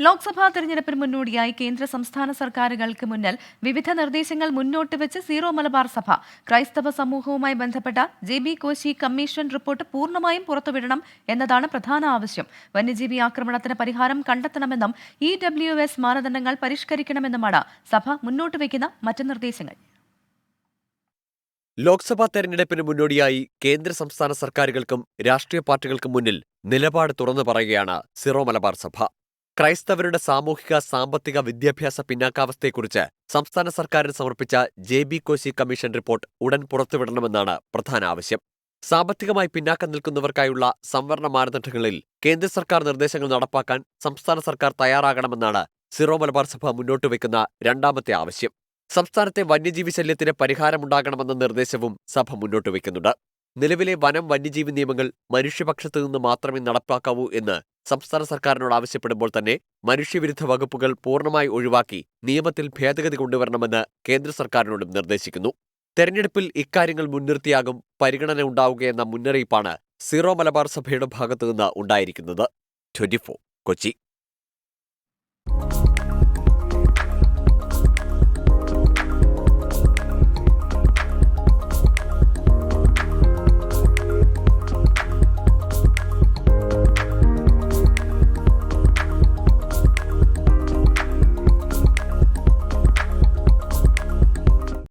ലോക്സഭാ തെരഞ്ഞെടുപ്പിന് മുന്നോടിയായി കേന്ദ്ര സംസ്ഥാന സർക്കാരുകൾക്ക് മുന്നിൽ വിവിധ നിർദ്ദേശങ്ങൾ മുന്നോട്ട് വെച്ച് സീറോ മലബാർ സഭ. ക്രൈസ്തവ സമൂഹവുമായി ബന്ധപ്പെട്ട ജെ.ബി. കോശി കമ്മീഷൻ റിപ്പോർട്ട് പൂർണ്ണമായും പുറത്തുവിടണം എന്നതാണ് പ്രധാന ആവശ്യം. വന്യജീവി ആക്രമണത്തിന് പരിഹാരം കണ്ടെത്തണമെന്നും EWS മാനദണ്ഡങ്ങൾ പരിഷ്കരിക്കണമെന്നുമാണ് സഭ മുന്നോട്ട് വയ്ക്കുന്ന മറ്റ് നിർദ്ദേശങ്ങൾ. ലോക്സഭാ തെരഞ്ഞെടുപ്പിന് മുന്നോടിയായി കേന്ദ്ര സംസ്ഥാന സർക്കാരുകൾക്കും രാഷ്ട്രീയ പാർട്ടികൾക്കും മുന്നിൽ നിലപാട് തുറന്നു പറയുകയാണ് സീറോ മലബാർ സഭ. ക്രൈസ്തവരുടെ സാമൂഹിക, സാമ്പത്തിക, വിദ്യാഭ്യാസ പിന്നാക്കാവസ്ഥയെക്കുറിച്ച് സംസ്ഥാന സർക്കാരിന് സമർപ്പിച്ച ജെ.ബി. കോശി കമ്മീഷൻ റിപ്പോർട്ട് ഉടൻ പുറത്തുവിടണമെന്നാണ് പ്രധാന ആവശ്യം. സാമ്പത്തികമായി പിന്നാക്കം നിൽക്കുന്നവർക്കായുള്ള സംവരണ മാനദണ്ഡങ്ങളിൽ കേന്ദ്ര സർക്കാർ നിർദ്ദേശങ്ങൾ നടപ്പാക്കാൻ സംസ്ഥാന സർക്കാർ തയ്യാറാകണമെന്നാണ് സീറോ മലബാർ സഭ മുന്നോട്ടുവെക്കുന്ന രണ്ടാമത്തെ ആവശ്യം. സംസ്ഥാനത്തെ വന്യജീവി ശല്യത്തിന് പരിഹാരമുണ്ടാകണമെന്ന നിർദ്ദേശവും സഭ മുന്നോട്ടുവെക്കുന്നുണ്ട്. നിലവിലെ വനം വന്യജീവി നിയമങ്ങൾ മനുഷ്യപക്ഷത്തു നിന്ന് മാത്രമേ നടപ്പാക്കാവൂ എന്ന് സംസ്ഥാന സർക്കാരിനോട് ആവശ്യപ്പെടുമ്പോൾ തന്നെ മനുഷ്യവിരുദ്ധ വകുപ്പുകൾ പൂർണ്ണമായി ഒഴിവാക്കി നിയമത്തിൽ ഭേദഗതി കൊണ്ടുവരണമെന്ന് കേന്ദ്ര സർക്കാരിനോടും നിർദ്ദേശിക്കുന്നു. തെരഞ്ഞെടുപ്പിൽ ഇക്കാര്യങ്ങൾ മുൻനിർത്തിയാകും പരിഗണന ഉണ്ടാവുകയെന്ന മുന്നറിയിപ്പാണ് സീറോ മലബാർ സഭയുടെ ഭാഗത്തുനിന്ന് ഉണ്ടായിരിക്കുന്നത്. 24 കൊച്ചി.